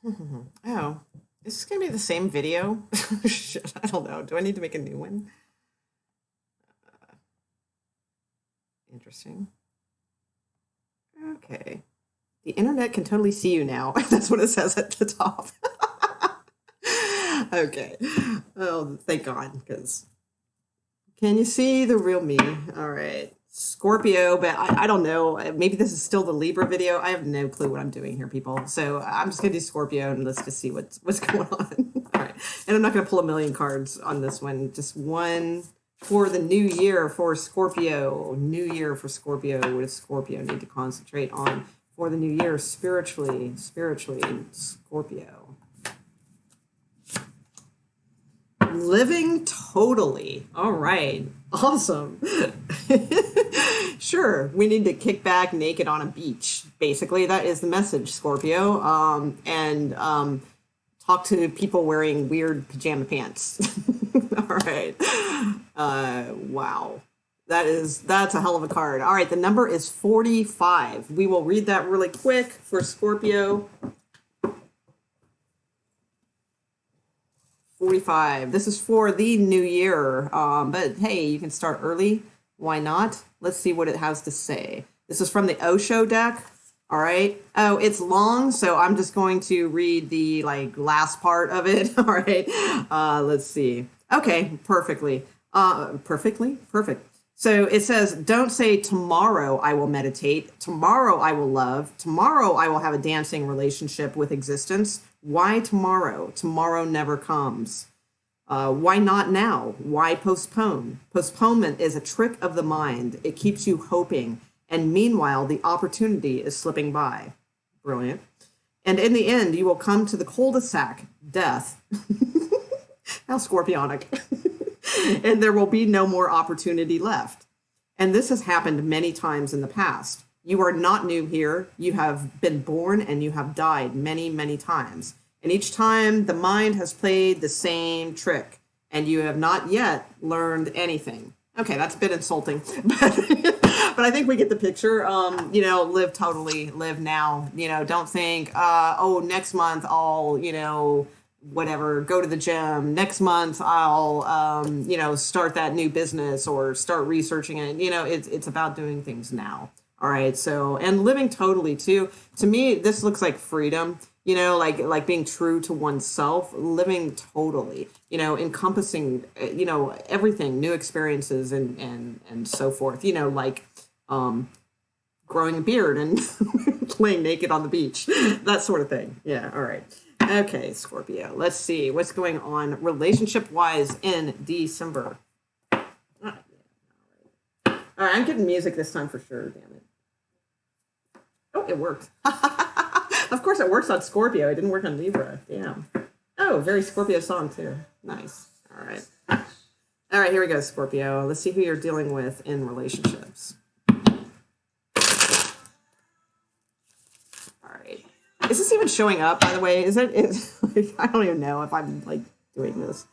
Oh, is this gonna be the same video? Shit, I don't know. Do I need to make a new one? Interesting. Okay. The internet can totally see you now. That's what it says at the top. Okay. Oh, thank God, because can you see the real me? All right. Scorpio, but I don't know. Maybe this is still the Libra video. I have no clue what I'm doing here, people. So I'm just gonna do Scorpio and let's just see what's going on. All right. And I'm not gonna pull a million cards on this one. Just one for the new year for Scorpio. New year for Scorpio. What does Scorpio need to concentrate on for the new year spiritually? Spiritually, Scorpio. Living totally. All right. Awesome. Sure. We need to kick back naked on a beach. Basically, that is the message, Scorpio. And talk to people wearing weird pajama pants. All right. Wow. That's a hell of a card. All right. The number is 45. We will read that really quick for Scorpio. 45. This is for the new year. But hey, you can start early. Why not? Let's see what it has to say. This is from the Osho deck. All right. Oh, it's long, so I'm just going to read the last part of it. All right. Let's see. Okay, perfectly. Perfectly? Perfect. So it says, don't say tomorrow I will meditate, tomorrow I will love, tomorrow I will have a dancing relationship with existence. Why tomorrow? Tomorrow never comes. Why not now? Why postpone? Postponement is a trick of the mind. It keeps you hoping. And meanwhile, the opportunity is slipping by. Brilliant. And in the end, you will come to the cul-de-sac, death. How scorpionic. And there will be no more opportunity left. And this has happened many times in the past. You are not new here. You have been born and you have died many, many times. And each time the mind has played the same trick and you have not yet learned anything. Okay, that's a bit insulting, but I think we get the picture. Live totally, live now. Don't think, oh, next month I'll, whatever, go to the gym. Next month I'll, start that new business or start researching it. It's about doing things now. All right. So, and living totally too. To me, this looks like freedom, like being true to oneself, living totally, encompassing, everything, new experiences and so forth, growing a beard and laying naked on the beach, that sort of thing. Yeah. All right. Okay, Scorpio. Let's see what's going on relationship wise in December. All right, I'm getting music this time for sure. Damn it. Oh, it worked. Of course, it works on Scorpio. It didn't work on Libra. Damn. Oh, very Scorpio song too. Nice. All right. All right, here we go, Scorpio. Let's see who you're dealing with in relationships. All right. Is this even showing up, by the way? I don't even know if I'm doing this.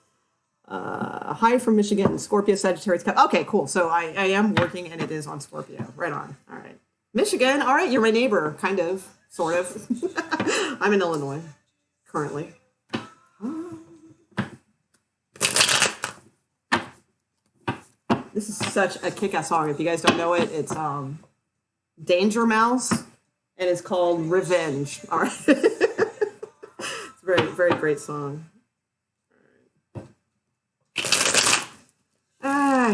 Hi from Michigan, Scorpio, Sagittarius. Okay, cool. So I am working and it is on Scorpio. Right on. All right. Michigan. All right. You're my neighbor, kind of, sort of. I'm in Illinois currently. This is such a kick-ass song. If you guys don't know it, it's Danger Mouse, and it's called Revenge. All right. It's a very, very great song.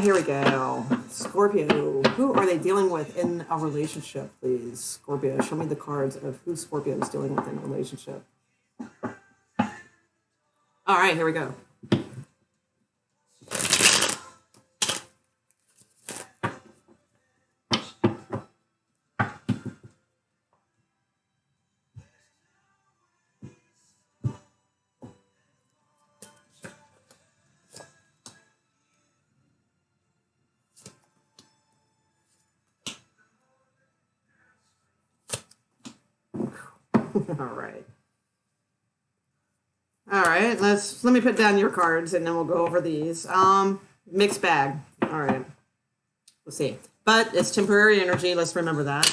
Here we go. Scorpio. Who are they dealing with in a relationship, please? Scorpio. Show me the cards of who Scorpio is dealing with in a relationship. All right, here we go. All right. All right, let me put down your cards and then we'll go over these. Mixed bag. All right. Let's see. But it's temporary energy. Let's remember that.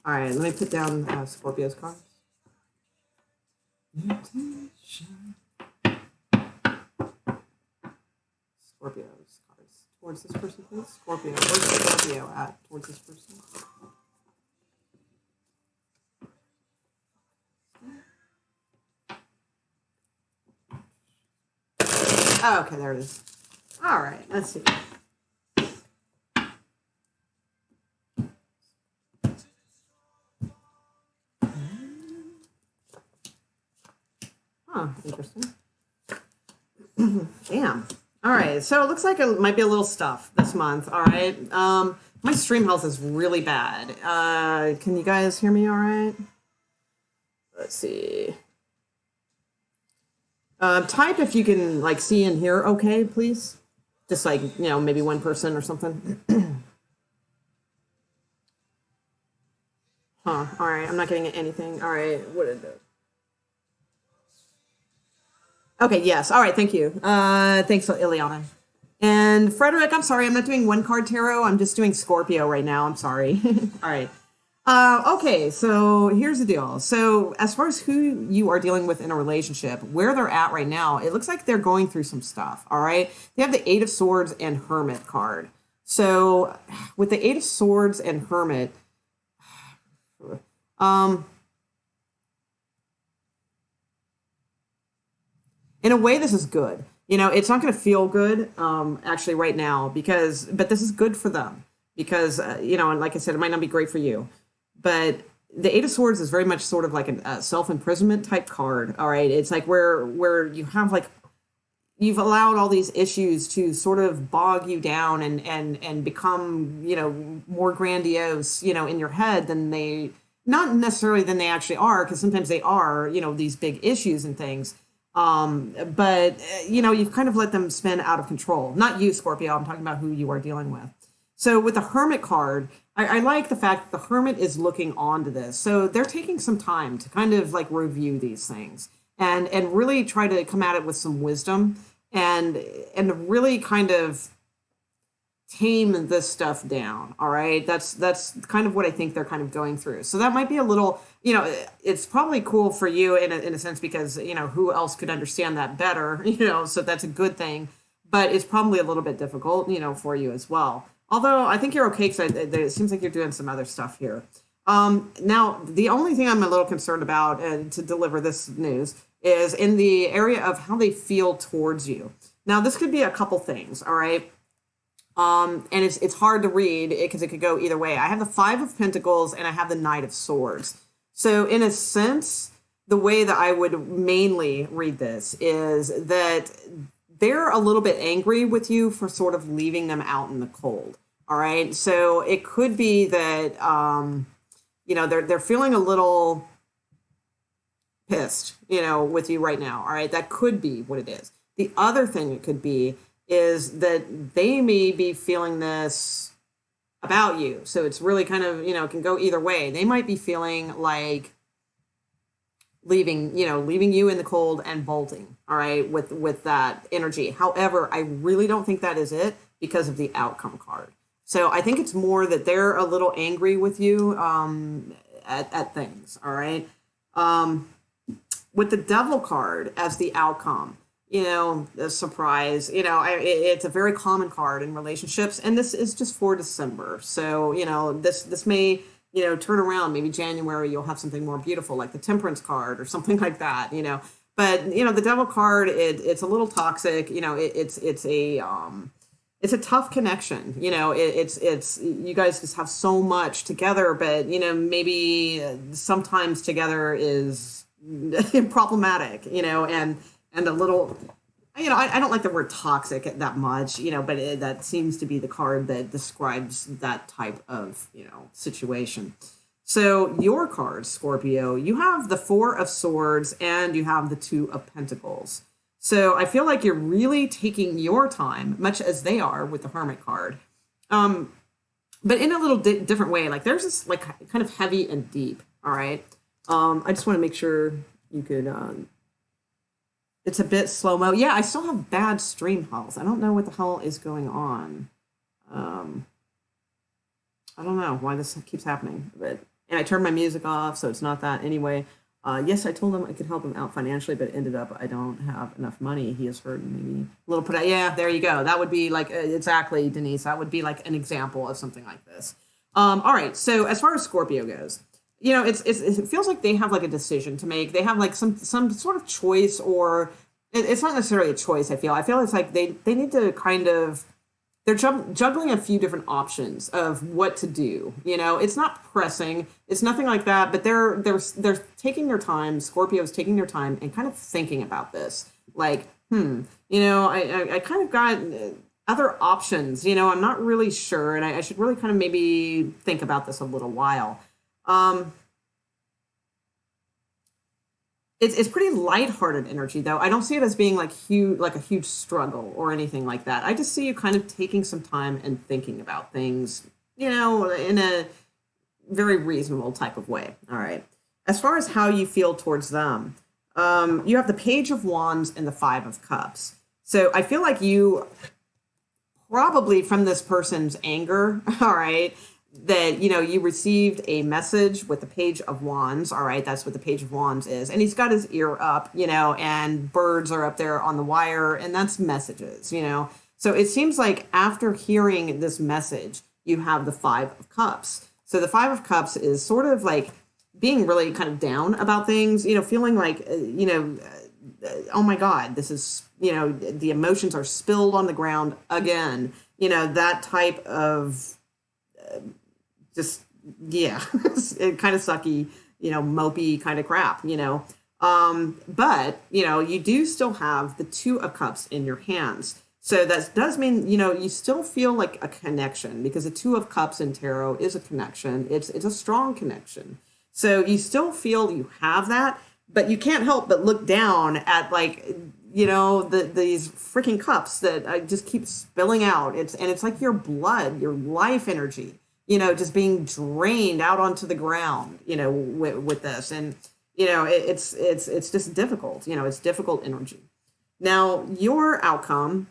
All right, let me put down Scorpio's cards. Scorpio's cards towards this person, please. Scorpio. Where's Scorpio at towards this person? Oh, okay, there it is. All right, let's see. Huh, interesting. Damn. All right, so it looks like it might be a little stuff this month. All right. My stream health is really bad. Can you guys hear me all right? Let's see. Type if you can like see and hear okay, please. Just like, maybe one person or something. Huh. All right, I'm not getting anything. All right, what is it? Okay, yes. All right, thank you. Thanks, Ileana. And Frederick, I'm sorry, I'm not doing one card tarot. I'm just doing Scorpio right now. I'm sorry. All right. Okay, so here's the deal. So, as far as who you are dealing with in a relationship, where they're at right now, it looks like they're going through some stuff. All right. They have the Eight of Swords and Hermit card. So, with the Eight of Swords and Hermit, um, in a way, this is good. It's not going to feel good, actually, right now, but this is good for them because, and like I said, it might not be great for you. But the Eight of Swords is very much sort of like a self-imprisonment type card. All right. It's like where you have like, you've allowed all these issues to sort of bog you down and become, more grandiose, in your head than they, not necessarily than they actually are, because sometimes they are, these big issues and things. But you've kind of let them spin out of control. Not you, Scorpio. I'm talking about who you are dealing with. So with the Hermit card, I like the fact that the Hermit is looking on to this. So they're taking some time to kind of like review these things and really try to come at it with some wisdom and really kind of tame this stuff down. All right. That's kind of what I think they're kind of going through. So that might be a little, it's probably cool for you in a sense because, who else could understand that better, so that's a good thing. But it's probably a little bit difficult, for you as well. Although I think you're okay because it seems like you're doing some other stuff here. Now, the only thing I'm a little concerned about to deliver this news is in the area of how they feel towards you. Now, this could be a couple things, all right? And it's hard to read because it could go either way. I have the Five of Pentacles and I have the Knight of Swords. So in a sense, the way that I would mainly read this is that they're a little bit angry with you for sort of leaving them out in the cold. All right. So it could be that, they're feeling a little pissed, with you right now. All right. That could be what it is. The other thing it could be is that they may be feeling this about you. So it's really kind of, can go either way. They might be feeling like leaving you in the cold and bolting, all right, with that energy. However, I really don't think that is it because of the outcome card. So I think it's more that they're a little angry with you at things, all right? With the Devil card as the outcome, the surprise, it's a very common card in relationships. And this is just for December. So, this may, turn around. Maybe January, you'll have something more beautiful like the Temperance card or something like that, But, the Devil card, it's a little toxic. It's a tough connection. It's you guys just have so much together, but, maybe sometimes together is problematic, and a little, I don't like the word toxic that much, but that seems to be the card that describes that type of, situation. So your cards, Scorpio, you have the Four of Swords and you have the Two of Pentacles. So I feel like you're really taking your time, much as they are with the Hermit card. But in a little different way, like there's this like kind of heavy and deep. All right. I just want to make sure you could, it's a bit slow-mo. Yeah, I still have bad stream health. I don't know what the hell is going on. I don't know why this keeps happening, and I turned my music off, so it's not that anyway. Yes, I told him I could help him out financially, but it ended up I don't have enough money. He has heard maybe a little put. Yeah, there you go. That would be like exactly, Denise. That would be like an example of something like this. All right. So as far as Scorpio goes, it feels like they have like a decision to make. They have like some sort of choice, or it's not necessarily a choice. I feel it's like they need to kind of they're juggling a few different options of what to do. It's not pressing, it's nothing like that, but they're taking their time. Scorpio's taking their time and kind of thinking about this. Like, I kind of got other options. I'm not really sure, and I should really kind of maybe think about this a little while. Um, it's pretty lighthearted energy, though. I don't see it as being like a huge struggle or anything like that. I just see you kind of taking some time and thinking about things, in a very reasonable type of way. All right. As far as how you feel towards them, you have the Page of Wands and the Five of Cups. So I feel like you probably from this person's anger, all right, that you received a message with the Page of Wands. All right, that's what the Page of Wands is, and he's got his ear up, and birds are up there on the wire, and that's messages. So it seems like after hearing this message, you have the Five of Cups. So the Five of Cups is sort of like being really kind of down about things, feeling like oh my God, this is, the emotions are spilled on the ground again, that type of just, yeah, it kind of sucky, mopey kind of crap. But, you do still have the Two of Cups in your hands. So that does mean, you still feel like a connection, because the Two of Cups in tarot is a connection. It's a strong connection. So you still feel you have that, but you can't help but look down at these freaking cups that just keep spilling out. It's like your blood, your life energy, just being drained out onto the ground, with this. And, it's just difficult, it's difficult energy. Now, your outcome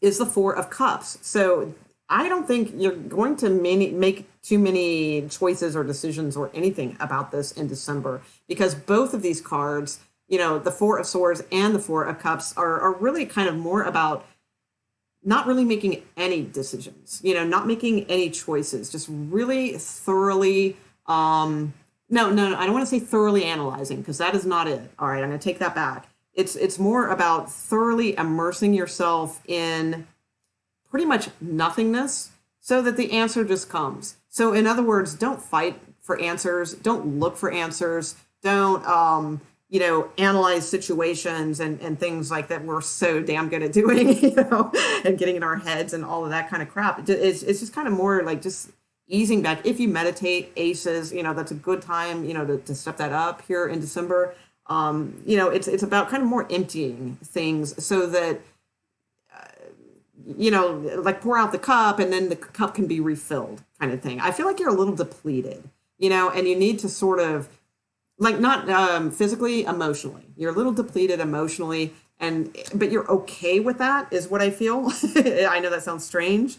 is the Four of Cups. So I don't think you're going to make too many choices or decisions or anything about this in December, because both of these cards, the Four of Swords and the Four of Cups are really kind of more about not really making any decisions, not making any choices, just really thoroughly, no, I don't want to say thoroughly analyzing, because that is not it. All right, I'm going to take that back. It's more about thoroughly immersing yourself in pretty much nothingness, so that the answer just comes. So in other words, don't fight for answers, don't look for answers, don't analyze situations and things like that we're so damn good at doing, and getting in our heads and all of that kind of crap. It's just kind of more like just easing back. If you meditate, aces, that's a good time, to step that up here in December. It's about kind of more emptying things, so that like pour out the cup and then the cup can be refilled, kind of thing. I feel like you're a little depleted, and you need to sort of, like, not physically, emotionally. You're a little depleted emotionally, but you're okay with that, is what I feel. I know that sounds strange.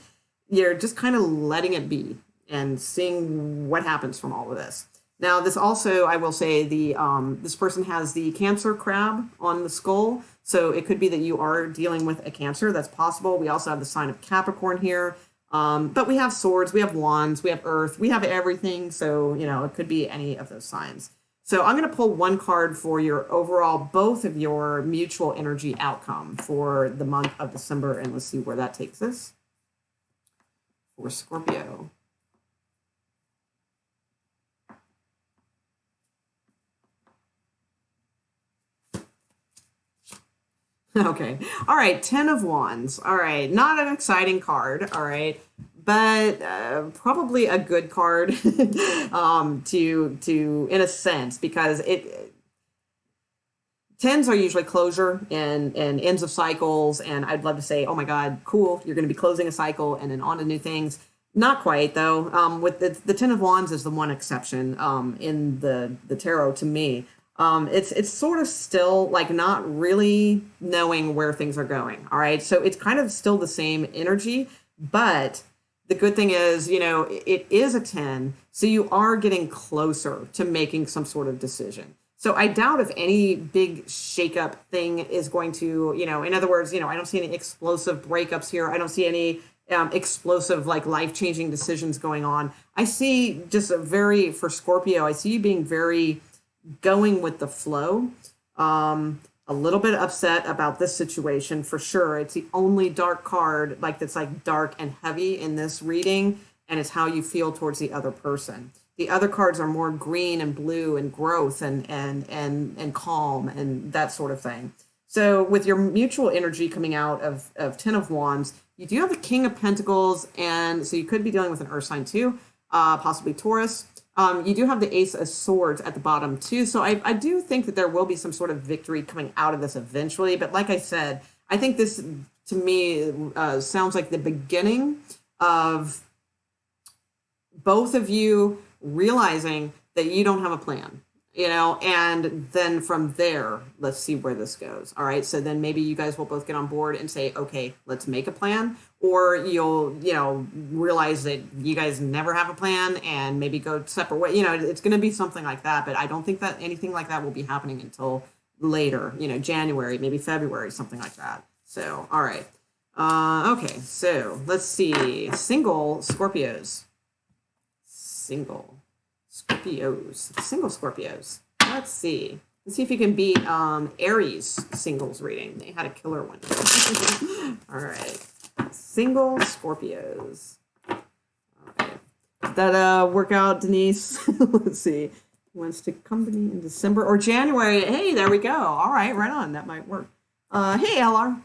You're just kind of letting it be and seeing what happens from all of this. Now, this also, I will say, this person has the Cancer crab on the skull. So it could be that you are dealing with a Cancer. That's possible. We also have the sign of Capricorn here. But we have swords, we have wands, we have earth, we have everything. So, it could be any of those signs. So I'm going to pull one card for your overall, both of your mutual energy outcome for the month of December. And let's see where that takes us for Scorpio. Okay. All right. 10 of Wands. All right. Not an exciting card. All right. But probably a good card to in a sense, because tens are usually closure and ends of cycles. And I'd love to say, oh my God, cool, you're going to be closing a cycle and then on to new things. Not quite, though. With the 10 of Wands is the one exception in the tarot to me. It's sort of still like not really knowing where things are going. All right. So it's kind of still the same energy, but the good thing is, it is a 10. So you are getting closer to making some sort of decision. So I doubt if any big shakeup thing is going to, in other words, I don't see any explosive breakups here. I don't see any explosive, like life changing decisions going on. I see just for Scorpio, I see you being very going with the flow. A little bit upset about this situation for sure. It's the only dark card like that's like dark and heavy in this reading, and it's how you feel towards the other person. The other cards are more green and blue and growth and calm and that sort of thing. So with your mutual energy coming out of Ten of Wands, you do have the King of Pentacles, and so you could be dealing with an Earth sign too, possibly Taurus. You do have the Ace of Swords at the bottom too. So I do think that there will be some sort of victory coming out of this eventually. But like I said, I think this to me sounds like the beginning of both of you realizing that you don't have a plan, and then from there, let's see where this goes. All right. So then maybe you guys will both get on board and say, okay, let's make a plan. Or you'll, realize that you guys never have a plan and maybe go separate ways. It's going to be something like that. But I don't think that anything like that will be happening until later, January, maybe February, something like that. So, all right. Okay. So let's see. Single Scorpios. Single Scorpios. Let's see if you can beat Aries singles reading. They had a killer one. All right, single Scorpios. Okay, did that work out, Denise? Let's see. Wants to come to me in December or January. Hey, there we go. All right, right on. That might work. Hey, LR.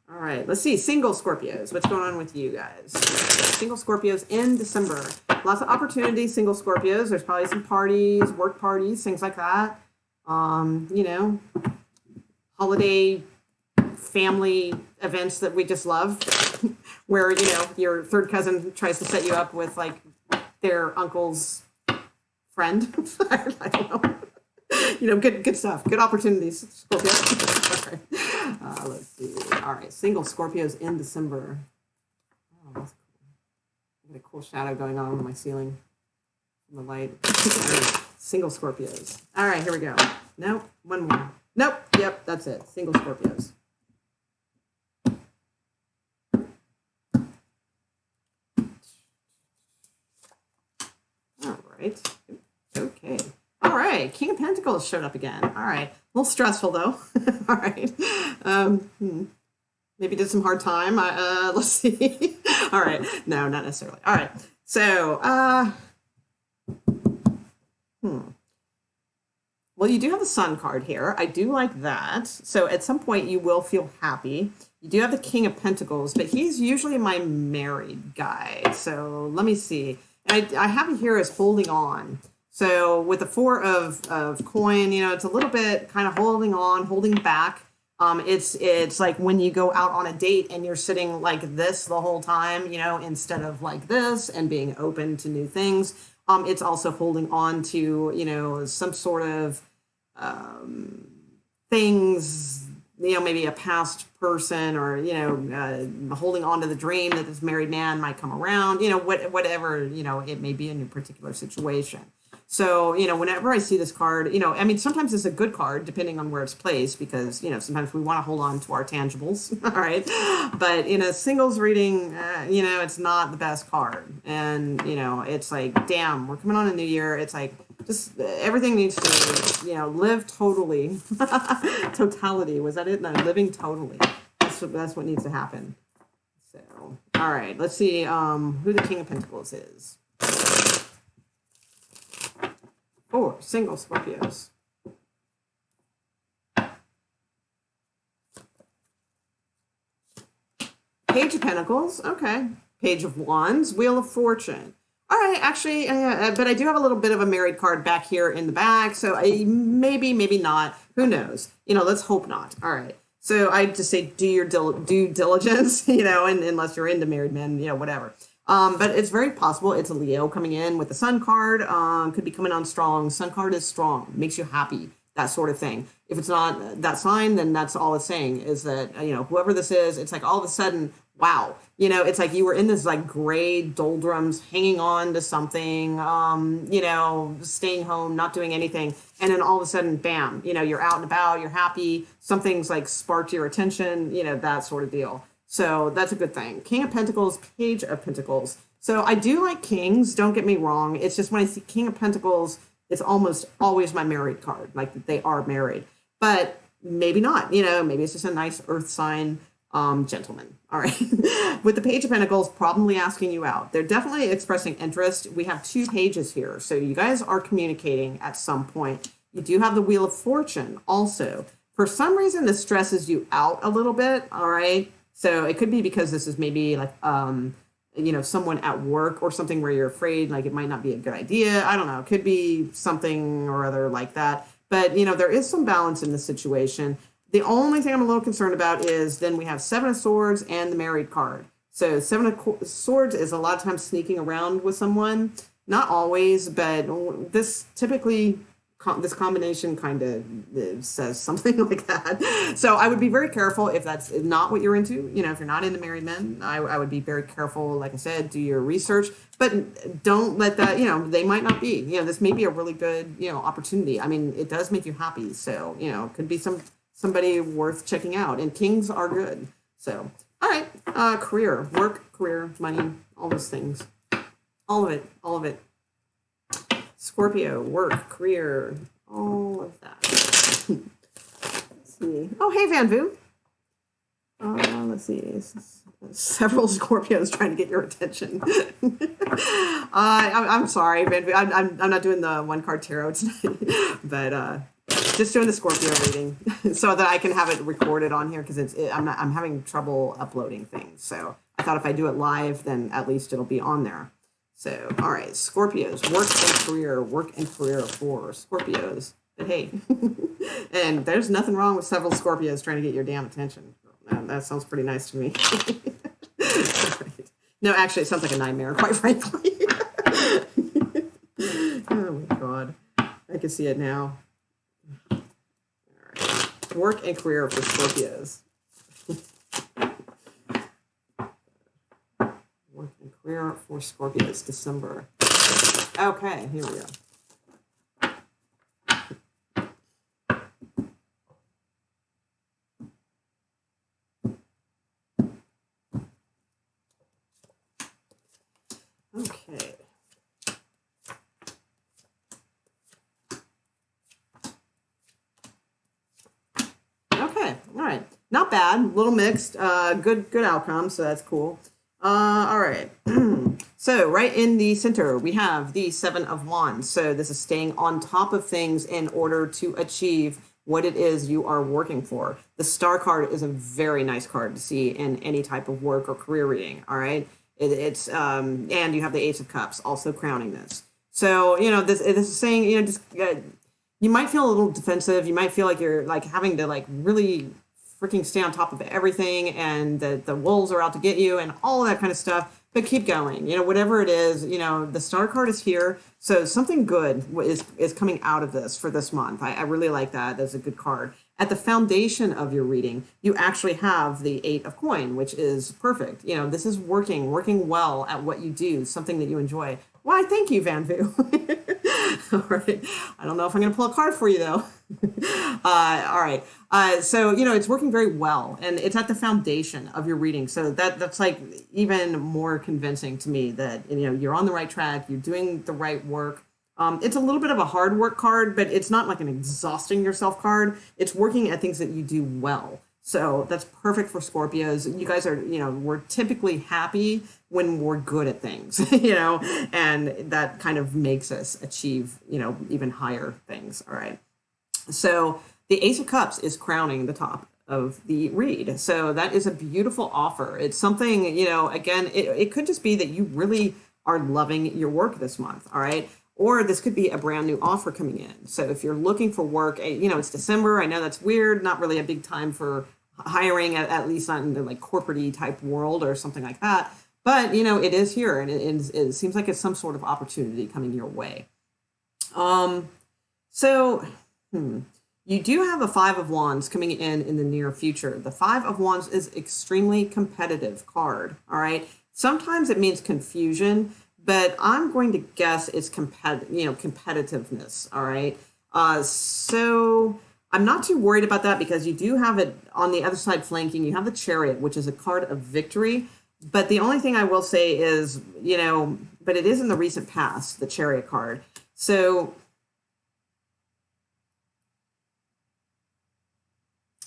All right, let's see. Single Scorpios. What's going on with you guys? Single Scorpios in December. Lots of opportunities, single Scorpios. There's probably some parties, work parties, things like that. Holiday family events that we just love where, your third cousin tries to set you up with like their uncle's friend. I don't know. Good stuff. Good opportunities, Scorpio. Let's see. All right, single Scorpios in December. Oh, that's cool. I got a cool shadow going on my ceiling from the light. Right. Single Scorpios. All right, here we go. Nope, one more. Nope, yep, that's it. Single Scorpios. All right. Okay. All right, King of Pentacles showed up again. All right, a little stressful though. All right, maybe did some hard time. Let's see. All right, no, not necessarily. All right, so well, you do have the Sun card here. I do like that. So at some point you will feel happy. You do have the King of Pentacles, but he's usually my married guy. So let me see. I have it here as holding on. So with the Four of coin, it's a little bit kind of holding on, holding back. It's like when you go out on a date and you're sitting like this the whole time, instead of like this and being open to new things. It's also holding on to, some sort of things, maybe a past person or, holding on to the dream that this married man might come around, whatever, it may be in your particular situation. So, whenever I see this card, sometimes it's a good card depending on where it's placed because, sometimes we want to hold on to our tangibles. All right. But in a singles reading, it's not the best card. And, it's like, damn, we're coming on a new year. It's like just everything needs to, live totally. Totality. Was that it? No, living totally. That's what needs to happen. So, all right. Let's see who the King of Pentacles is. Four single Scorpios. Page of Pentacles. Okay. Page of Wands. Wheel of Fortune. All right. Actually, but I do have a little bit of a married card back here in the back. So maybe not. Who knows? Let's hope not. All right. So I just say do your due diligence, and unless you're into married men, whatever. But it's very possible it's a Leo coming in with the Sun card. Could be coming on strong. Sun card is strong, makes you happy, that sort of thing. If it's not that sign, then that's all it's saying is that, whoever this is, it's like all of a sudden wow, it's like you were in this like gray doldrums, hanging on to something, staying home, not doing anything. And then all of a sudden, bam, you're out and about, you're happy, something's like sparked your attention, that sort of deal. So that's a good thing. King of Pentacles, Page of Pentacles. So I do like kings, don't get me wrong. It's just when I see King of Pentacles, it's almost always my married card, like they are married. But maybe not, maybe it's just a nice earth sign gentleman. All right. With the Page of Pentacles, probably asking you out. They're definitely expressing interest. We have 2 pages here. So you guys are communicating at some point. You do have the Wheel of Fortune also. For some reason, this stresses you out a little bit. All right. So it could be because this is maybe like, someone at work or something where you're afraid like it might not be a good idea. I don't know. It could be something or other like that. But, there is some balance in the situation. The only thing I'm a little concerned about is then we have 7 of Swords and the married card. So 7 of Swords is a lot of times sneaking around with someone. Not always, but this typically, this combination kind of says something like that. So I would be very careful if that's not what you're into. If you're not into married men, I would be very careful. Like I said, do your research, but don't let that, they might not be. This may be a really good, opportunity. I mean, it does make you happy. So, it could be somebody worth checking out, and kings are good. So, all right, career, work, career, money, all those things, all of it. Scorpio, work, career, all of that. Let's see. Oh, hey, Van Vu. Let's see. Several Scorpios trying to get your attention. I'm sorry, Van Vu. I'm not doing the 1-card tarot tonight, but just doing the Scorpio reading so that I can have it recorded on here because I'm having trouble uploading things. So I thought if I do it live, then at least it'll be on there. So, all right, Scorpios, work and career for Scorpios. But hey, and there's nothing wrong with several Scorpios trying to get your damn attention. That sounds pretty nice to me. Right. No, actually, it sounds like a nightmare, quite frankly. Oh, my God. I can see it now. All right. Work and career for Scorpios. Work and career for Scorpios, December. Okay, here we go. Okay. Okay, all right. Not bad, a little mixed. Good outcome, so that's cool. All right. So right in the center, we have the 7 of Wands. So this is staying on top of things in order to achieve what it is you are working for. The Star card is a very nice card to see in any type of work or career reading. All right. It's and you have the Ace of Cups also crowning this. So, this is saying, just you might feel a little defensive. You might feel like you're like having to like really freaking stay on top of everything, and the wolves are out to get you and all of that kind of stuff. But keep going. Whatever it is, the Star card is here. So something good is coming out of this for this month. I really like that. That's a good card. At the foundation of your reading, you actually have the 8 of Coin, which is perfect. This is working well at what you do, something that you enjoy. Why, thank you, Van Vu. All right. I don't know if I'm going to pull a card for you, though. All right. So, it's working very well, and it's at the foundation of your reading. So that's like even more convincing to me that, you're on the right track. You're doing the right work. It's a little bit of a hard work card, but it's not like an exhausting yourself card. It's working at things that you do well. So that's perfect for Scorpios. You guys are, we're typically happy when we're good at things, and that kind of makes us achieve, even higher things. All right. So the Ace of Cups is crowning the top of the read. So that is a beautiful offer. It's something, again, it could just be that you really are loving your work this month. All right. Or this could be a brand new offer coming in. So if you're looking for work, it's December. I know that's weird. Not really a big time for hiring, at least not in the like corporate-y type world or something like that. But, it is here, and it seems like it's some sort of opportunity coming your way. So, You do have the Five of Wands coming in the near future. The Five of Wands is extremely competitive card, all right? Sometimes it means confusion, but I'm going to guess it's competitiveness, all right? So I'm not too worried about that because you do have it on the other side flanking. You have the Chariot, which is a card of victory. But the only thing I will say is, but it is in the recent past, the Chariot card. So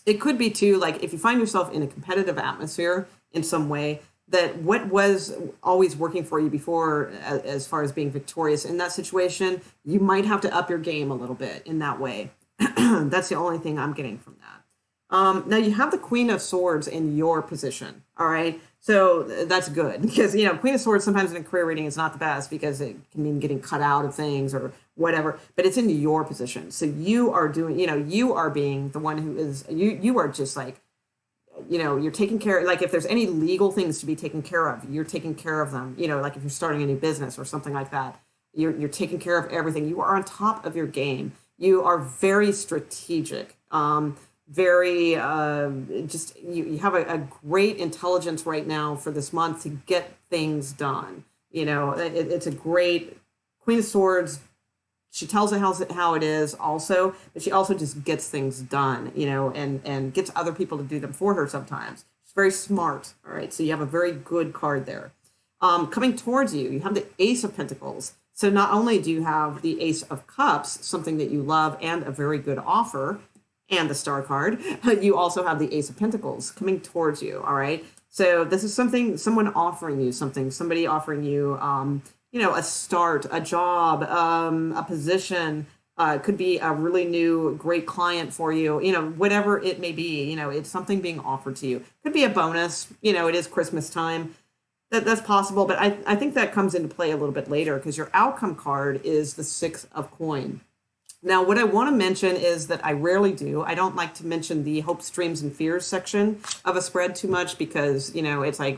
it could be too, like if you find yourself in a competitive atmosphere in some way, that what was always working for you before, as far as being victorious in that situation, you might have to up your game a little bit in that way. That's the only thing I'm getting from that. Now you have the Queen of Swords in your position. All right. So that's good because, Queen of Swords sometimes in a career reading is not the best because it can mean getting cut out of things or whatever, but it's in your position. So you are doing, you are being the one who is, you are just like, you're taking care, like if there's any legal things to be taken care of, you're taking care of them, like if you're starting a new business or something like that, you're taking care of everything. You are on top of your game. You are very strategic, very just you have a great intelligence right now for this month to get things done. It's a great Queen of Swords. She tells it how it is also, but she also just gets things done, and gets other people to do them for her sometimes. She's very smart. All right. So you have a very good card there. Coming towards you, you have the Ace of Pentacles. So not only do you have the Ace of Cups, something that you love and a very good offer, and the Star card, you also have the Ace of Pentacles coming towards you. All right. So this is someone offering you something, somebody offering you, a start, a job, a position, could be a really new great client for you, whatever it may be, it's something being offered to you. Could be a bonus, it is Christmas time. That's possible, but I think that comes into play a little bit later because your outcome card is the Six of Coin. Now, what I want to mention is that I rarely do. I don't like to mention the hopes, dreams, and fears section of a spread too much because, it's like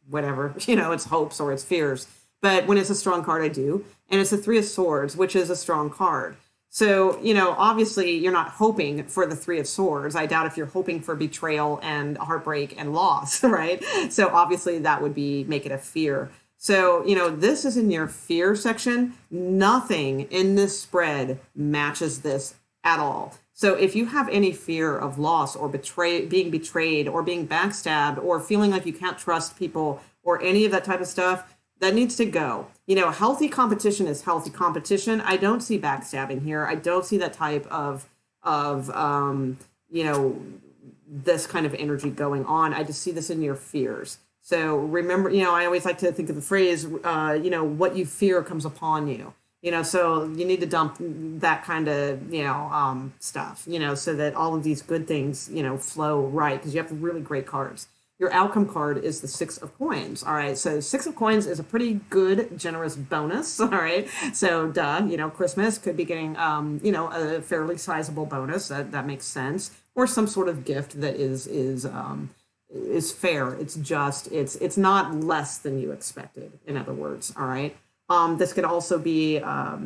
whatever, it's hopes or it's fears. But when it's a strong card, I do. And it's the Three of Swords, which is a strong card. So, obviously you're not hoping for the Three of Swords. I doubt if you're hoping for betrayal and heartbreak and loss, right? So obviously that would make it a fear. So, this is in your fear section. Nothing in this spread matches this at all. So if you have any fear of loss or being betrayed or being backstabbed or feeling like you can't trust people or any of that type of stuff, that needs to go. Healthy competition is healthy competition. I don't see backstabbing here. I don't see that type of this kind of energy going on. I just see this in your fears. So remember, I always like to think of the phrase, what you fear comes upon you. So you need to dump that kind of, stuff, so that all of these good things, flow right, because you have really great cards. Your outcome card is the Six of Coins. All right. So Six of Coins is a pretty good, generous bonus. All right. So Christmas could be getting, a fairly sizable bonus. That makes sense. Or some sort of gift that is fair. It's just, it's not less than you expected. In other words. All right. This could also be, a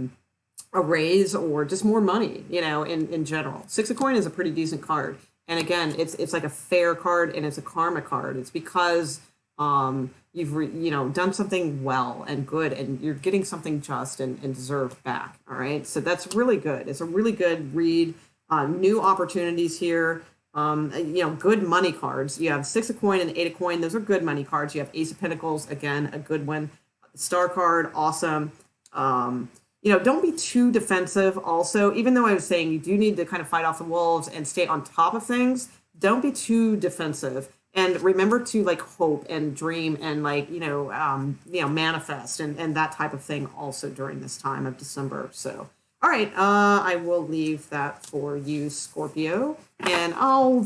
raise or just more money, in general. Six of Coin is a pretty decent card. And again, it's like a fair card and it's a karma card. It's because you've done something well and good and you're getting something just and deserved back. All right. So that's really good. It's a really good read. New opportunities here. Good money cards. You have Six of Coin and Eight of Coin. Those are good money cards. You have Ace of Pentacles, again, a good one. Star card, awesome. Don't be too defensive also, even though I was saying you do need to kind of fight off the wolves and stay on top of things. Don't be too defensive. And remember to hope and dream and manifest and that type of thing also during this time of December. So, all right, I will leave that for you, Scorpio. And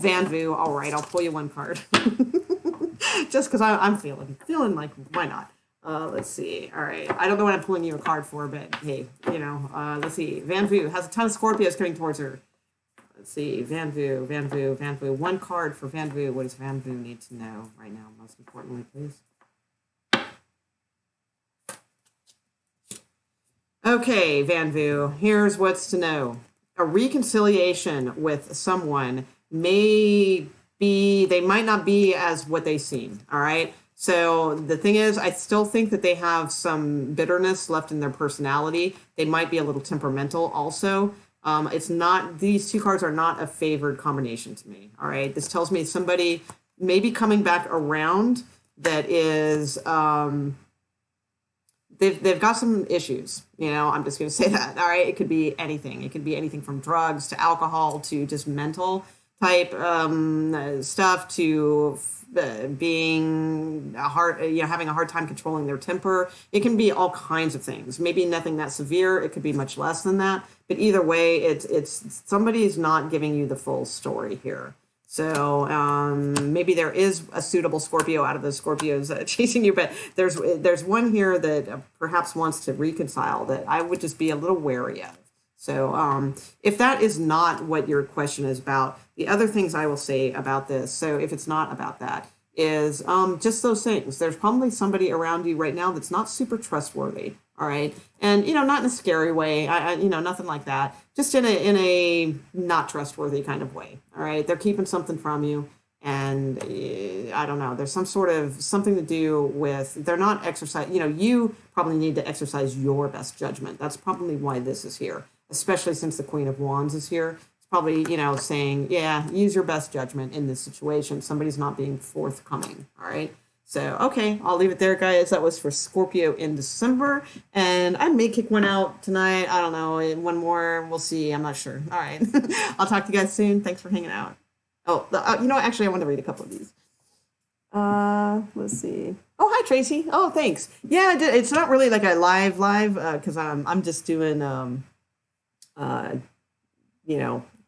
Van Vu, all right, I'll pull you one card. Just because I'm feeling like, why not? Let's see. All right. I don't know what I'm pulling you a card for, but hey, let's see. Van Vu has a ton of Scorpios coming towards her. Let's see. Van Vu. One card for Van Vu. What does Van Vu need to know right now? Most importantly, please. Okay, Van Vu. Here's what's to know. a reconciliation with someone they might not be as what they seem. All right. So the thing is, I still think that they have some bitterness left in their personality. They might be a little temperamental also. It's not, these two cards are not a favored combination to me. All right. This tells me somebody maybe coming back around that is, they've got some issues. I'm just going to say that. All right. It could be anything. It could be anything from drugs to alcohol to just mental type stuff to being having a hard time controlling their temper. It can be all kinds of things. Maybe nothing that severe. It could be much less than that. But either way, it's somebody's not giving you the full story here. So maybe there is a suitable Scorpio out of the Scorpios chasing you, but there's one here that perhaps wants to reconcile that I would just be a little wary of. So if that is not what your question is about, the other things I will say about this, so if it's not about that, is just those things. There's probably somebody around you right now that's not super trustworthy. All right. And, not in a scary way, nothing like that. Just in a not trustworthy kind of way. All right. They're keeping something from you. And I don't know, there's some sort of something to do with, they're not exercising, you probably need to exercise your best judgment. That's probably why this is here, especially since the Queen of Wands is here. It's probably, saying, yeah, use your best judgment in this situation. Somebody's not being forthcoming. All right. So, okay, I'll leave it there, guys. That was for Scorpio in December. And I may kick one out tonight. I don't know. One more. We'll see. I'm not sure. All right. I'll talk to you guys soon. Thanks for hanging out. Oh, actually, I want to read a couple of these. Let's see. Oh, hi, Tracy. Oh, thanks. Yeah, I did. It's not really like a live, because I'm just doing,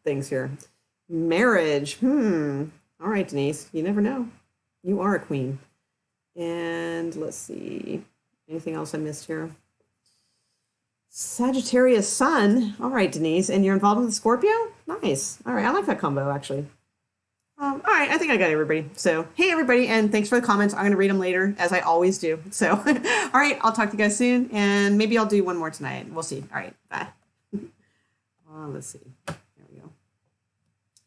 things here. Marriage. All right, Denise. You never know. You are a queen. And let's see. Anything else I missed here? Sagittarius Sun. All right, Denise. And you're involved with the Scorpio? Nice. All right. I like that combo, actually. All right. I think I got everybody. So, hey, everybody. And thanks for the comments. I'm going to read them later, as I always do. So, all right. I'll talk to you guys soon. And maybe I'll do one more tonight. We'll see. All right. Bye. Let's see. There we go.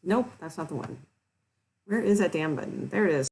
Nope. That's not the one. Where is that damn button? There it is.